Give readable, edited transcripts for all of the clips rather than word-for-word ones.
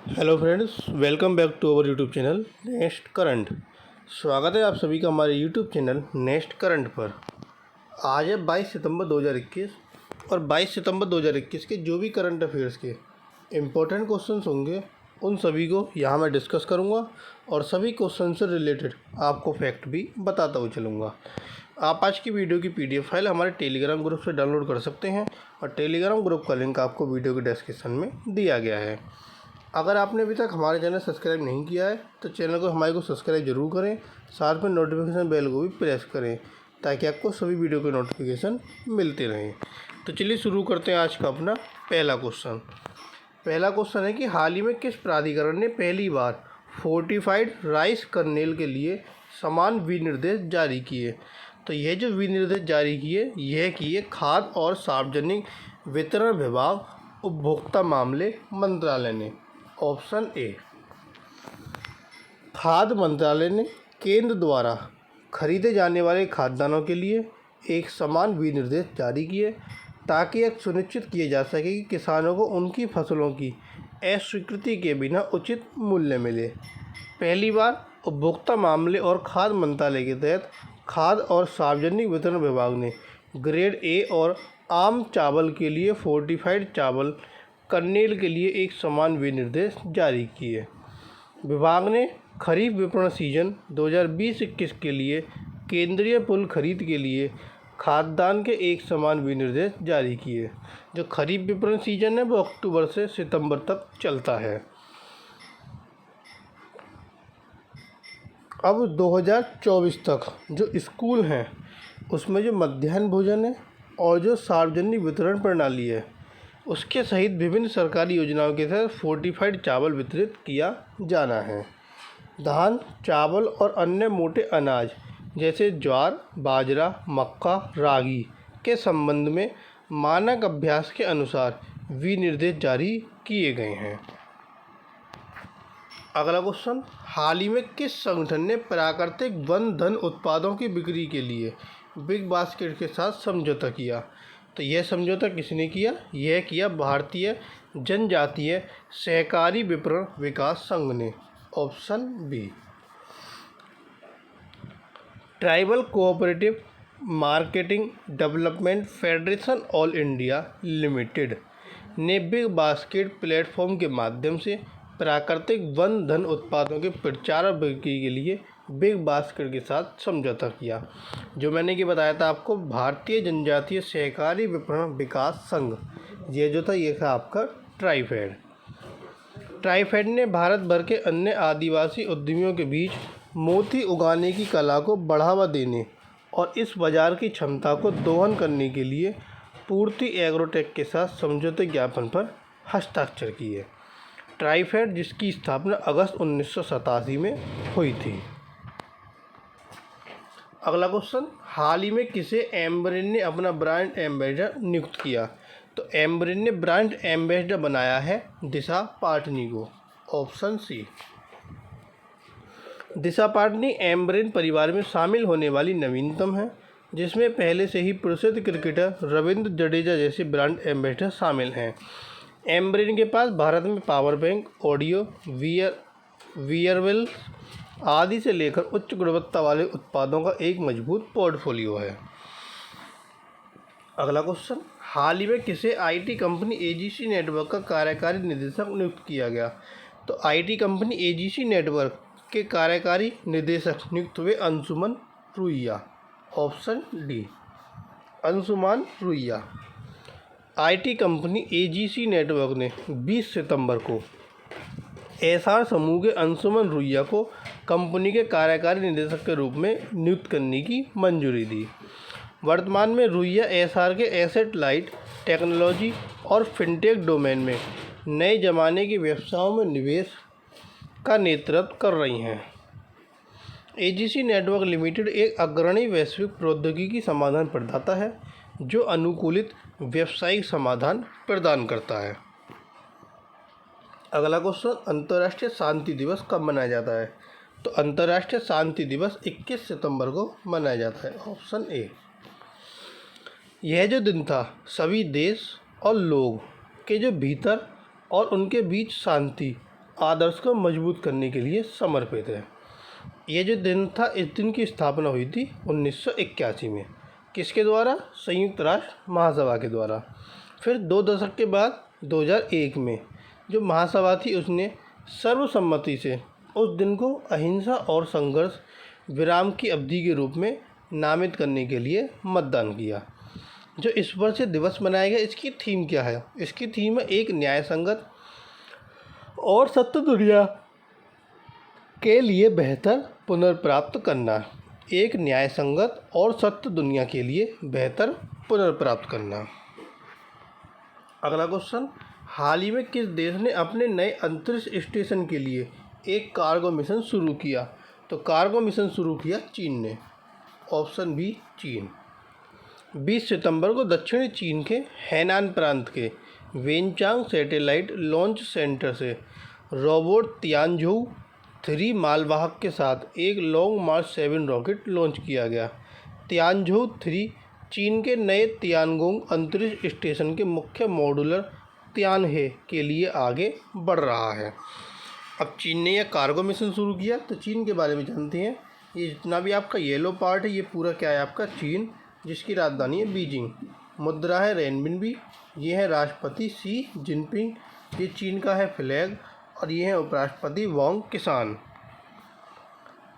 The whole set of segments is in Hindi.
Hello friends, welcome back to our YouTube channel next current. स्वागत है आप सभी का हमारे यूट्यूब चैनल नेक्स्ट करंट पर। आज है 22 सितंबर 2021 और 22 सितंबर 2021 के जो भी करंट अफेयर्स के इम्पोर्टेंट क्वेश्चंस होंगे उन सभी को यहाँ मैं डिस्कस करूँगा और सभी क्वेश्चन से रिलेटेड आपको फैक्ट भी बताता हुआ चलूँगा। आप आज की वीडियो की PDF फाइल हमारे टेलीग्राम ग्रुप से डाउनलोड कर सकते हैं और टेलीग्राम ग्रुप का लिंक आपको वीडियो के डिस्क्रिप्शन में दिया गया है। अगर आपने अभी तक हमारे चैनल सब्सक्राइब नहीं किया है तो चैनल को हमारे को सब्सक्राइब जरूर करें, साथ में नोटिफिकेशन बेल को भी प्रेस करें ताकि आपको सभी वीडियो के नोटिफिकेशन मिलते रहें। तो चलिए शुरू करते हैं आज का अपना पहला क्वेश्चन है कि हाल ही में किस प्राधिकरण ने पहली बार फोर्टिफाइड राइस कर्नेल के लिए समान विनिर्देश जारी किए। तो यह जो विनिर्देश जारी किए यह किए खाद्य और सार्वजनिक वितरण विभाग उपभोक्ता मामले मंत्रालय ने। ऑप्शन ए, खाद्य मंत्रालय ने केंद्र द्वारा खरीदे जाने वाले खाद्यान्नों के लिए एक समान विनिर्देश जारी किए ताकि यह सुनिश्चित किया जा सके कि किसानों को उनकी फसलों की अस्वीकृति के बिना उचित मूल्य मिले। पहली बार उपभोक्ता मामले और खाद्य मंत्रालय के तहत खाद्य और सार्वजनिक वितरण विभाग ने ग्रेड ए और आम चावल के लिए फोर्टिफाइड चावल कर्नेल के लिए एक समान विनिर्देश जारी किए। विभाग ने खरीफ विपणन सीजन 2020-21 के लिए केंद्रीय पुल खरीद के लिए खाद्यान्न के एक समान विनिर्देश जारी किए। जो खरीफ विपणन सीजन है वो अक्टूबर से सितंबर तक चलता है। अब 2024 तक जो स्कूल हैं उसमें जो मध्याह्न भोजन है और जो सार्वजनिक वितरण प्रणाली है उसके सहित विभिन्न सरकारी योजनाओं के तहत फोर्टिफाइड चावल वितरित किया जाना है। धान, चावल और अन्य मोटे अनाज जैसे ज्वार, बाजरा, मक्का, रागी के संबंध में मानक अभ्यास के अनुसार विनिर्देश जारी किए गए हैं। अगला क्वेश्चन, हाल ही में किस संगठन ने प्राकृतिक वन धन उत्पादों की बिक्री के लिए बिग बास्केट के साथ समझौता किया। तो यह समझौता किसने किया? यह किया भारतीय जनजातीय सहकारी विपणन विकास संघ ने। Option B, tribal cooperative marketing development federation all India limited ने बिग बास्केट प्लेटफॉर्म के माध्यम से प्राकृतिक वन धन उत्पादों के प्रचार और बिक्री के लिए बिग बास्केट के साथ समझौता किया। जो मैंने कि बताया था आपको, भारतीय जनजातीय सहकारी विपणन विकास संघ, ये जो था ये था आपका ट्राइफेड ने भारत भर के अन्य आदिवासी उद्यमियों के बीच मोती उगाने की कला को बढ़ावा देने और इस बाज़ार की क्षमता को दोहन करने के लिए पूर्ति एग्रोटेक के साथ समझौते ज्ञापन पर हस्ताक्षर किए। ट्राइफेड जिसकी स्थापना अगस्त 1987 में हुई थी। अगला क्वेश्चन, हाल ही में किसे एम्ब्रेन ने अपना ब्रांड एम्बेसडर नियुक्त किया। तो एम्ब्रेन ने ब्रांड एम्बेसडर बनाया है दिशा पाटनी को। ऑप्शन सी, दिशा पाटनी एम्ब्रेन परिवार में शामिल होने वाली नवीनतम है जिसमें पहले से ही प्रसिद्ध क्रिकेटर रविंद्र जडेजा जैसे ब्रांड एम्बेसडर शामिल हैं। एम्ब्रेन के पास भारत में पावर बैंक, ऑडियो, वियरवेल्स आदि से लेकर उच्च गुणवत्ता वाले उत्पादों का एक मजबूत पोर्टफोलियो है। अगला क्वेश्चन, हाल ही में किसे IT कंपनी AGC नेटवर्क का कार्यकारी निदेशक नियुक्त किया गया। तो IT कंपनी AGC नेटवर्क के कार्यकारी निदेशक नियुक्त हुए Anshuman Ruia. Option D, Anshuman Ruia. IT company AGC network ने 20 सितंबर को SR समूह के अंशुमन रुइया को कंपनी के कार्यकारी निदेशक के रूप में नियुक्त करने की मंजूरी दी। वर्तमान में रुइया SR के एसेट लाइट टेक्नोलॉजी और फिनटेक डोमेन में नए जमाने के व्यवसायों में निवेश का नेतृत्व कर रही हैं। AGC नेटवर्क लिमिटेड एक अग्रणी वैश्विक प्रौद्योगिकी समाधान प्रदाता है जो अनुकूलित व्यावसायिक समाधान प्रदान करता है। अगला क्वेश्चन, अंतर्राष्ट्रीय शांति दिवस कब मनाया जाता है। तो अंतर्राष्ट्रीय शांति दिवस 21 सितंबर को मनाया जाता है। ऑप्शन ए, यह जो दिन था सभी देश और लोग के जो भीतर और उनके बीच शांति आदर्श को मजबूत करने के लिए समर्पित है। ये जो दिन था, इस दिन की स्थापना हुई थी 1981 में। किसके द्वारा? संयुक्त राष्ट्र महासभा के द्वारा। फिर 2 दशक के बाद 2001 में जो महासभा थी उसने सर्वसम्मति से उस दिन को अहिंसा और संघर्ष विराम की अवधि के रूप में नामित करने के लिए मतदान किया। जो इस वर्ष दिवस मनाया गया, इसकी थीम क्या है? इसकी थीम है एक न्याय संगत और सत्य दुनिया के लिए बेहतर पुनर्प्राप्त करना। एक न्याय संगत और सत्य दुनिया के लिए बेहतर पुनर्प्राप्त करना। अगला क्वेश्चन, हाल ही में किस देश ने अपने नए अंतरिक्ष स्टेशन के लिए एक कार्गो मिशन शुरू किया? तो कार्गो मिशन शुरू किया चीन ने। ऑप्शन बी चीन। 20 सितंबर को दक्षिणी चीन के हैनान प्रांत के वेनचांग सैटेलाइट लॉन्च सेंटर से रोबोट तियानझू 3 मालवाहक के साथ एक लॉन्ग मार्च 7 रॉकेट लॉन्च किया गया। तियानझू 3 चीन के नए तियानगोंग अंतरिक्ष स्टेशन के मुख्य मॉड्यूलर तियानहे के लिए आगे बढ़ रहा है। अब चीन ने यह कार्गो मिशन शुरू किया, तो चीन के बारे में जानते हैं। ये जितना भी आपका येलो पार्ट है, ये पूरा क्या है? आपका चीन, जिसकी राजधानी है बीजिंग। मुद्रा है रेनबिनबी। ये है राष्ट्रपति शी जिनपिंग। ये चीन का है फ्लैग। और ये है उपराष्ट्रपति वांग किसान।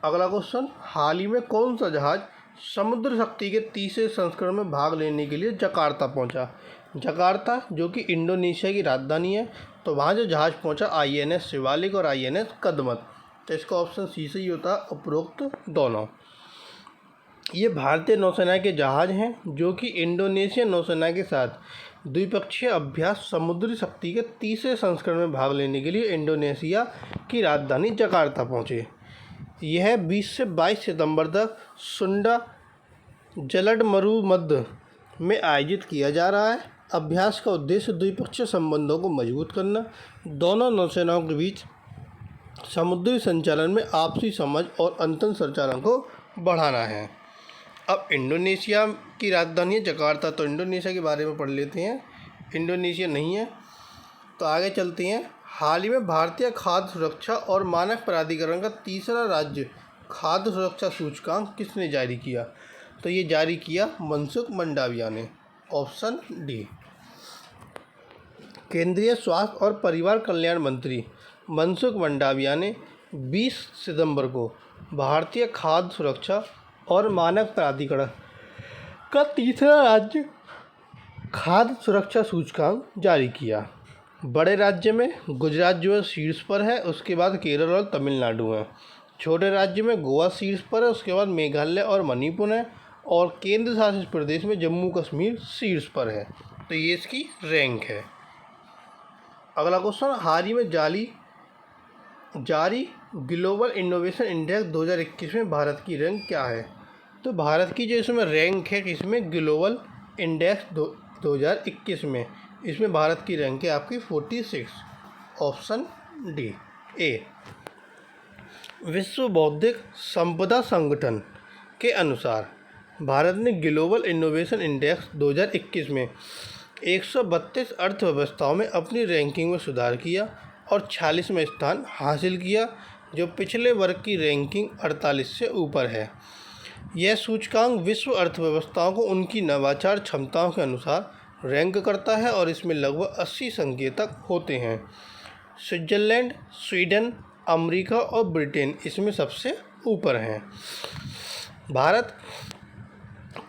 अगला क्वेश्चन, हाल ही में कौन सा जहाज समुद्र शक्ति के 30वें संस्करण में भाग लेने के लिए जकार्ता पहुंचा? जकार्ता जो कि इंडोनेशिया की राजधानी है, तो वहाँ जो जहाज़ पहुंचा INS शिवालिक और INS कदमत। तो इसका ऑप्शन सी सही होता है, उपरोक्त दोनों। ये भारतीय नौसेना के जहाज़ हैं जो कि इंडोनेशियन नौसेना के साथ द्विपक्षीय अभ्यास समुद्री शक्ति के 30वें संस्करण में भाग लेने के लिए इंडोनेशिया की राजधानी जकार्ता पहुँचे। यह 20 से 22 सितंबर तक सुंडा जलड मरुमध्य में आयोजित किया जा रहा है। अभ्यास का उद्देश्य द्विपक्षीय संबंधों को मजबूत करना, दोनों नौसेनाओं के बीच समुद्री संचालन में आपसी समझ और अंतर संचालन को बढ़ाना है। अब इंडोनेशिया की राजधानी है जकार्ता, तो इंडोनेशिया के बारे में पढ़ लेते हैं। इंडोनेशिया नहीं है, तो आगे चलते हैं। हाल ही में भारतीय खाद्य सुरक्षा और मानक प्राधिकरण का 3रा राज्य खाद्य सुरक्षा सूचकांक किसने जारी किया? तो ये जारी किया मनसुख मंडाविया ने। Option D. केंद्रीय स्वास्थ्य और परिवार कल्याण मंत्री मनसुख मंडाविया ने 20 सितंबर को भारतीय खाद्य सुरक्षा और मानक प्राधिकरण का 3रा राज्य खाद्य सुरक्षा सूचकांक जारी किया। बड़े राज्य में गुजरात जो है शीर्ष पर है, उसके बाद केरल और तमिलनाडु है। छोटे राज्य में गोवा शीर्ष पर है, उसके बाद मेघालय और मणिपुर है। और केंद्र शासित प्रदेश में जम्मू कश्मीर शीर्ष पर है। तो ये इसकी रैंक है। अगला क्वेश्चन, हाल ही में जारी ग्लोबल इनोवेशन इंडेक्स 2021 में भारत की रैंक क्या है? तो भारत की जो इसमें रैंक है, इसमें ग्लोबल इंडेक्स 2021 में, इसमें भारत की रैंक है आपकी 46। Option D A. विश्व बौद्धिक संपदा संगठन के अनुसार भारत ने ग्लोबल इनोवेशन इंडेक्स 2021 में 132 अर्थव्यवस्थाओं में अपनी रैंकिंग में सुधार किया और 46वां स्थान हासिल किया, जो पिछले वर्ग की रैंकिंग 48 से ऊपर है। यह सूचकांक विश्व अर्थव्यवस्थाओं को उनकी नवाचार क्षमताओं के अनुसार रैंक करता है और इसमें लगभग 80 संकेतक होते हैं। स्विट्जरलैंड, स्वीडन, अमेरिका और ब्रिटेन इसमें सबसे ऊपर हैं। भारत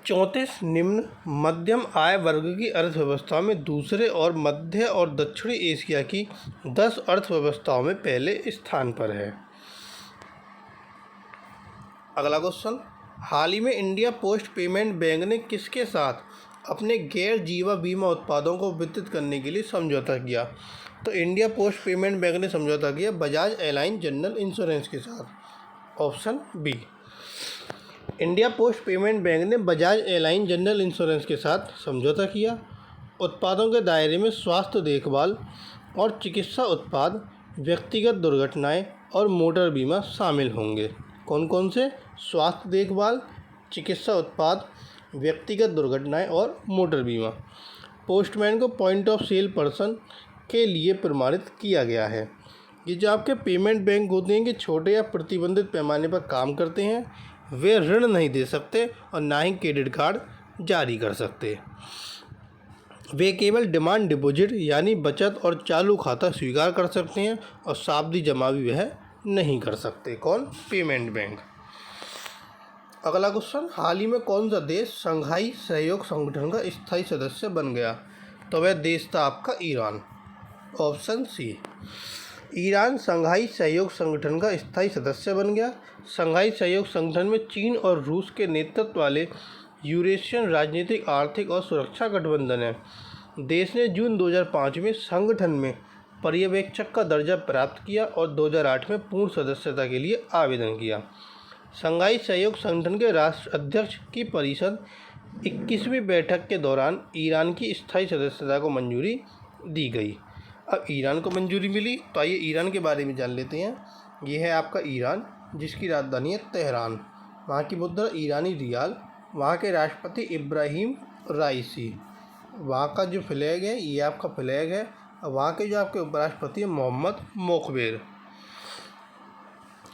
34 निम्न मध्यम आय वर्ग की अर्थव्यवस्था में दूसरे और मध्य और दक्षिणी एशिया की 10 अर्थव्यवस्थाओं में पहले स्थान पर है। अगला क्वेश्चन, हाल ही में इंडिया पोस्ट पेमेंट बैंक ने किसके साथ अपने गैर जीवा बीमा उत्पादों को वितरित करने के लिए समझौता किया? तो इंडिया पोस्ट पेमेंट बैंक ने समझौता किया बजाज एलायंस जनरल इंश्योरेंस के साथ। Option B. India post payment bank ने बजाज एलायंस जनरल इंश्योरेंस के साथ समझौता किया। उत्पादों के दायरे में स्वास्थ्य देखभाल और चिकित्सा उत्पाद, व्यक्तिगत दुर्घटनाएं और मोटर बीमा शामिल होंगे। कौन कौन से? स्वास्थ्य देखभाल, चिकित्सा उत्पाद, व्यक्तिगत दुर्घटनाएं और मोटर बीमा। पोस्टमैन को पॉइंट ऑफ सेल पर्सन के लिए प्रमाणित किया गया है। ये जो आपके पेमेंट बैंक होते हैं कि छोटे या प्रतिबंधित पैमाने पर काम करते हैं, वे ऋण नहीं दे सकते और ना ही क्रेडिट कार्ड जारी कर सकते। वे केवल डिमांड डिपॉजिट यानी बचत और चालू खाता स्वीकार कर सकते हैं और सावधि जमा भी वह नहीं कर सकते। कौन? Payment bank. अगला क्वेश्चन, हाल ही में कौन सा देश शंघाई सहयोग संगठन का स्थायी सदस्य बन गया? तो वह देश था आपका Iran. Option C. Iran Shanghai सहयोग संगठन का स्थायी सदस्य बन गया। शंघाई सहयोग संगठन में चीन और रूस के नेतृत्व वाले यूरेशियन राजनीतिक, आर्थिक और सुरक्षा गठबंधन है। देश ने जून 2005 में संगठन में पर्यवेक्षक का दर्जा प्राप्त किया और 2008 में पूर्ण सदस्यता के लिए आवेदन किया। शंघाई सहयोग संगठन के राष्ट्र अध्यक्ष की परिषद 21वीं बैठक के दौरान ईरान की स्थायी सदस्यता को मंजूरी दी गई। अब ईरान को मंजूरी मिली तो आइए ईरान के बारे में जान लेते हैं। ये है आपका ईरान, जिसकी राजधानी है तेहरान। वहाँ की मुद्रा ईरानी रियाल। वहाँ के राष्ट्रपति इब्राहिम राइसी। वहाँ का जो फ्लैग है ये आपका फ्लैग है। और वहाँ के जो आपके उपराष्ट्रपति हैं मोहम्मद मोकबेर।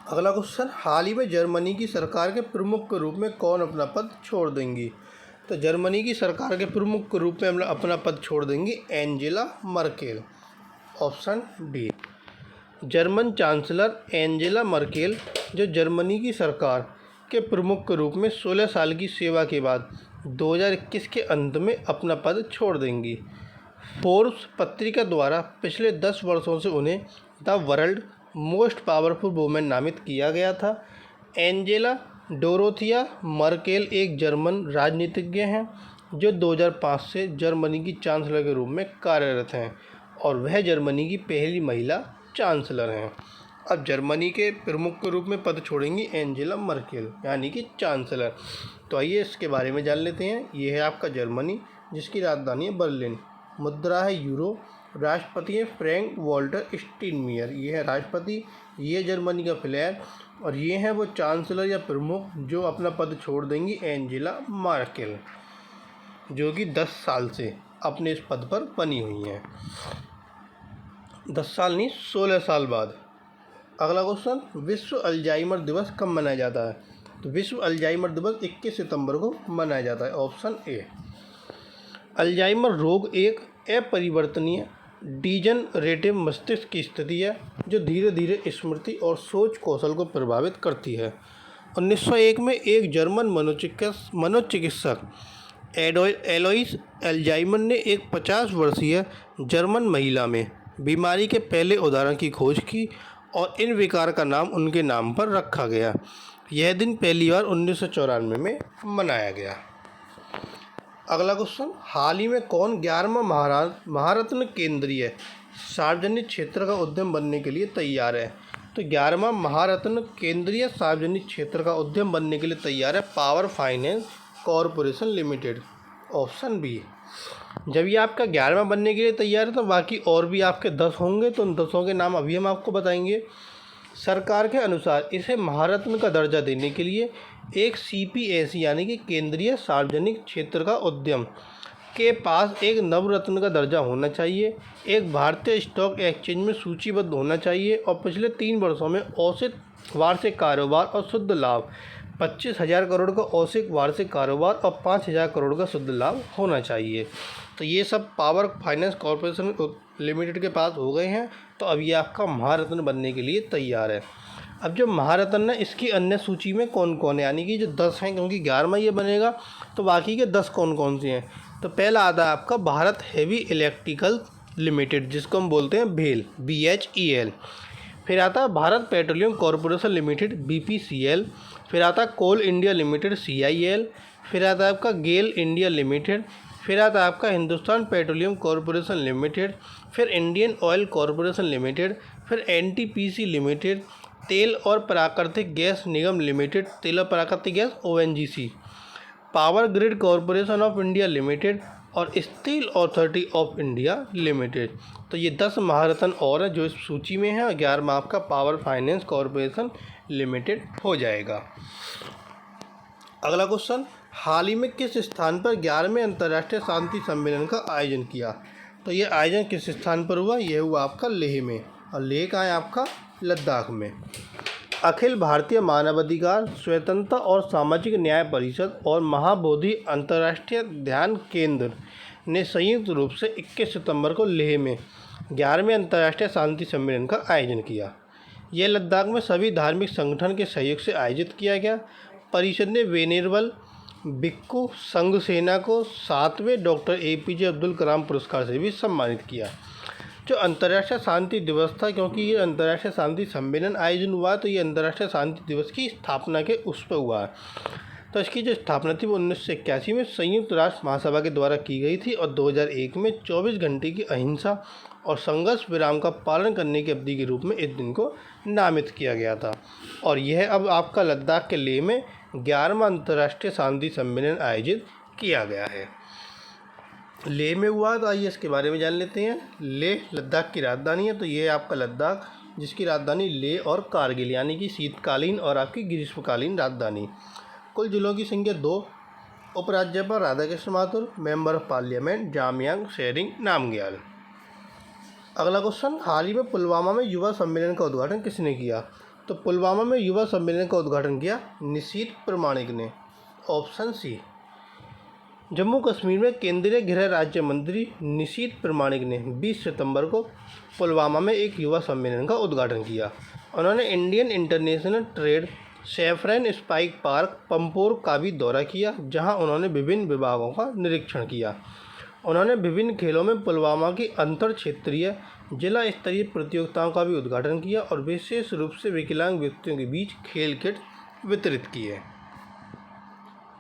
अगला क्वेश्चन, हाल ही में जर्मनी की सरकार के प्रमुख के रूप में कौन अपना पद छोड़ देंगी? तो जर्मनी की सरकार के प्रमुख के रूप में अपना पद छोड़ देंगी Angela Merkel. Option D. German chancellor Angela Merkel जो जर्मनी की सरकार के प्रमुख के रूप में 16 साल की सेवा के बाद 2021 के अंत में अपना पद छोड़ देंगी। फोर्ब्स पत्रिका द्वारा पिछले 10 वर्षों से उन्हें the world most powerful women नामित किया गया था। एंजेला डोरोथिया मर्केल एक जर्मन राजनीतिज्ञ हैं जो 2005 से जर्मनी की चांसलर के रूप में कार्यरत हैं और वह जर्मनी की पहली महिला चांसलर हैं। अब जर्मनी के प्रमुख के रूप में पद छोड़ेंगी एंजेला मर्केल यानी कि चांसलर। तो आइए इसके बारे में जान लेते हैं। ये है आपका जर्मनी, जिसकी राजधानी है बर्लिन। मुद्रा है यूरो। राष्ट्रपति है फ्रैंक वॉल्टर स्टीनमियर। ये है राष्ट्रपति। ये जर्मनी का फ्लैग। और ये हैं वो चांसलर या प्रमुख जो अपना पद छोड़ देंगी एंजेला मर्केल, जो कि 10 साल से अपने इस पद पर बनी हुई हैं। 10 साल नहीं, 16 साल बाद। अगला क्वेश्चन, विश्व अल्जाइमर दिवस कब मनाया जाता है? तो विश्व अल्जाइमर दिवस 21 सितंबर को मनाया जाता है। Option A. अल्जाइमर रोग एक अपरिवर्तनीय डीजनरेटिव मस्तिष्क की स्थिति है जो धीरे धीरे स्मृति और सोच कौशल को प्रभावित करती है। 1901 में एक जर्मन मनोचिकित्सक एलोइस अल्जाइमर ने एक 50 वर्षीय जर्मन महिला में बीमारी के पहले उदाहरण की खोज की और इन विकार का नाम उनके नाम पर रखा गया। यह दिन पहली बार 1994 में मनाया गया। अगला क्वेश्चन, हाल ही में कौन 11वां महारत्न केंद्रीय सार्वजनिक क्षेत्र का उद्यम बनने के लिए तैयार है? तो 11वां महारत्न केंद्रीय सार्वजनिक क्षेत्र का उद्यम बनने के लिए तैयार है power finance corporation limited. Option B. जब ये आपका 11वां बनने के लिए तैयार है तो बाकी और भी आपके 10 होंगे, तो उन 10 के नाम अभी हम आपको बताएंगे। सरकार के अनुसार इसे महारत्न का दर्जा देने के लिए एक CPSE यानी कि केंद्रीय सार्वजनिक क्षेत्र का उद्यम के पास एक नवरत्न का दर्जा होना चाहिए, एक भारतीय स्टॉक एक्सचेंज में सूचीबद्ध होना चाहिए और पिछले 3 वर्षों में औसत वार्षिक कारोबार और शुद्ध लाभ 25,000 करोड़ का औसत वार्षिक कारोबार और 5,000 करोड़ का शुद्ध लाभ होना चाहिए। तो ये सब पावर फाइनेंस कॉरपोरेशन लिमिटेड के पास हो गए हैं। तो अब ये आपका महारत्न बनने के लिए तैयार है। अब जो महारत्न है इसकी अन्य सूची में कौन कौन है, यानी कि जो 10 हैं, क्योंकि 11वां ये बनेगा तो बाकी के 10 कौन कौन से हैं। तो पहला आता है आपका भारत हेवी इलेक्ट्रिकल लिमिटेड, जिसको हम बोलते हैं भेल, BHEL। फिर आता है Bharat petroleum corporation limited, BPCL। फिर आता है कोल इंडिया लिमिटेड, CIL। फिर आता है आपका गेल इंडिया लिमिटेड। फिर आता है आपका हिंदुस्तान पेट्रोलियम कॉरपोरेशन लिमिटेड। फिर इंडियन ऑयल कॉरपोरेशन लिमिटेड। फिर NTPC लिमिटेड, तेल और प्राकृतिक गैस निगम लिमिटेड, तेल और प्राकृतिक gas ONGC, power grid corporation of India limited और steel authority of India limited. तो ये 10 महारत्न और हैं जो इस सूची में हैं और 11वां आपका पावर फाइनेंस कॉरपोरेशन लिमिटेड हो जाएगा। अगला क्वेश्चन, हाल ही में किस स्थान पर 11वें अंतर्राष्ट्रीय शांति सम्मेलन का आयोजन किया? तो ये आयोजन किस स्थान पर हुआ? यह हुआ आपका लेह में। और लेह कहाँ है आपका, लद्दाख में। अखिल भारतीय मानवाधिकार स्वतंत्रता और सामाजिक न्याय परिषद और महाबोधि अंतर्राष्ट्रीय ध्यान केंद्र ने संयुक्त रूप से 21 सितंबर को लेह में 11वें अंतर्राष्ट्रीय शांति सम्मेलन का आयोजन किया। यह लद्दाख में सभी धार्मिक संगठन के सहयोग से आयोजित किया गया। परिषद ने वेनेरबल भिक्खु संघ सेना को 7वें डॉक्टर APJ अब्दुल कलाम पुरस्कार से भी सम्मानित किया। जो अंतर्राष्ट्रीय शांति दिवस था, क्योंकि ये अंतर्राष्ट्रीय शांति सम्मेलन आयोजन हुआ तो ये अंतर्राष्ट्रीय शांति दिवस की स्थापना के उस पर हुआ है। तो इसकी जो स्थापना थी वो 1981 में संयुक्त राष्ट्र महासभा के द्वारा की गई थी और 2001 में 24 घंटे की अहिंसा और संघर्ष विराम का पालन करने की अवधि के रूप में इस दिन को नामित किया गया था। और यह अब आपका लद्दाख के लेह में 11वां अंतर्राष्ट्रीय शांति सम्मेलन आयोजित किया गया है। लेह में हुआ तो आइए इसके बारे में जान लेते हैं। लेह लद्दाख की राजधानी है, तो ये आपका लद्दाख जिसकी राजधानी लेह और कारगिल यानी कि शीतकालीन और आपकी ग्रीष्मकालीन राजधानी। कुल जिलों की संख्या 2। उपराज्यपाल Radhakrishna Mathur, member of parliament Jamyang Tsering Namgyal. अगला क्वेश्चन, हाल ही में पुलवामा में युवा सम्मेलन का उद्घाटन किसने किया? तो पुलवामा में युवा सम्मेलन का उद्घाटन किया निशीथ प्रामाणिक ने, ऑप्शन सी। जम्मू कश्मीर में केंद्रीय गृह राज्य मंत्री निशीथ प्रामाणिक ने 20 सितंबर को पुलवामा में एक युवा सम्मेलन का उद्घाटन किया। उन्होंने Indian international trade saffron spike park Pampore का भी दौरा किया, जहां उन्होंने विभिन्न विभागों का निरीक्षण किया। उन्होंने विभिन्न खेलों में पुलवामा की अंतर क्षेत्रीय जिला स्तरीय प्रतियोगिताओं का भी उद्घाटन किया और विशेष रूप से विकलांग व्यक्तियों के बीच खेल किट वितरित किए।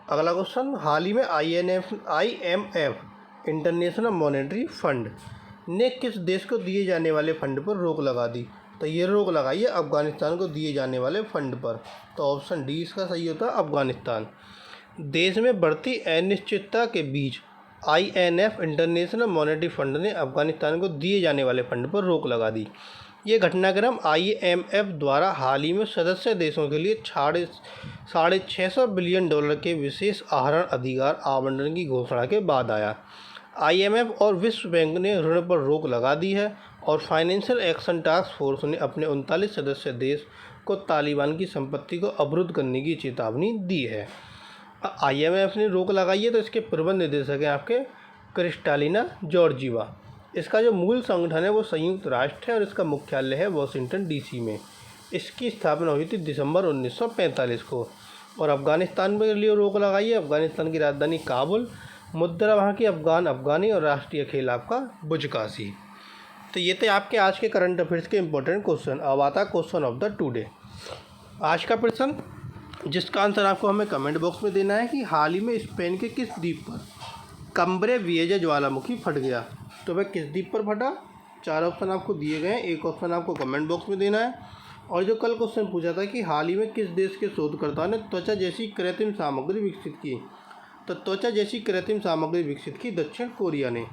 अगला क्वेश्चन, हाल ही में IMF इंटरनेशनल मॉनेटरी फंड ने किस देश को दिए जाने वाले फंड पर रोक लगा दी? तो ये रोक लगाई है अफगानिस्तान को दिए जाने वाले फंड पर। तो ऑप्शन डी इसका सही होता है, अफगानिस्तान। देश में बढ़ती अनिश्चितता के बीच IMF इंटरनेशनल मॉनेटरी फंड ने अफगानिस्तान को दिए जाने वाले फंड पर रोक लगा दी। ये घटनाक्रम IMF द्वारा हाल ही में सदस्य देशों के लिए $650 बिलियन के विशेष आहरण अधिकार आवंटन की घोषणा के बाद आया। IMF और विश्व बैंक ने ऋण पर रोक लगा दी है और फाइनेंशियल एक्शन टास्क फोर्स ने अपने 39 सदस्य देश को तालिबान की संपत्ति को अवरुद्ध करने की चेतावनी दी है। IMF ने रोक लगाई है तो इसके प्रबंध निदेशक हैं आपके क्रिस्टालिना जॉर्जीवा। इसका जो मूल संगठन है वो संयुक्त राष्ट्र है और इसका मुख्यालय है वाशिंगटन DC में। इसकी स्थापना हुई थी दिसंबर 1945 को। और अफ़गानिस्तान के लिए रोक लगाई है, अफ़गानिस्तान की राजधानी काबुल, मुद्रा वहाँ की अफ़गानी और राष्ट्रीय खेल आपका बुजकाशी। तो ये थे आपके आज के करंट अफेयर्स के इंपॉर्टेंट क्वेश्चन। अब आता है क्वेश्चन ऑफ द टुडे। आज का प्रश्न जिसका आंसर आपको हमें कमेंट बॉक्स में देना है कि हाल ही में स्पेन के किस द्वीप पर कम्ब्रे विएजा ज्वालामुखी फट गया? तो वह किस द्वीप पर फटा? 4 ऑप्शन आपको दिए गए हैं, एक ऑप्शन आपको कमेंट बॉक्स में देना है। और जो कल क्वेश्चन पूछा था कि हाल ही में किस देश के शोधकर्ता ने त्वचा जैसी कृत्रिम सामग्री विकसित की? तो त्वचा जैसी कृत्रिम सामग्री विकसित की दक्षिण कोरिया ने,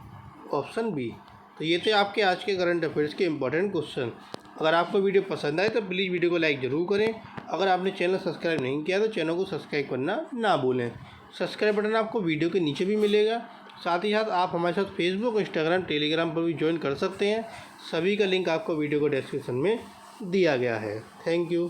ऑप्शन बी। तो ये थे आपके आज के करंट अफेयर्स के इंपॉर्टेंट क्वेश्चन। अगर आपको वीडियो पसंद आए तो प्लीज़ वीडियो को लाइक ज़रूर करें। अगर आपने चैनल सब्सक्राइब नहीं किया तो चैनल को सब्सक्राइब करना ना भूलें। सब्सक्राइब बटन आपको वीडियो के नीचे भी मिलेगा। साथ ही साथ आप हमारे साथ फेसबुक, इंस्टाग्राम, टेलीग्राम पर भी ज्वाइन कर सकते हैं। सभी का लिंक आपको वीडियो को डिस्क्रिप्शन में दिया गया है। Thank you.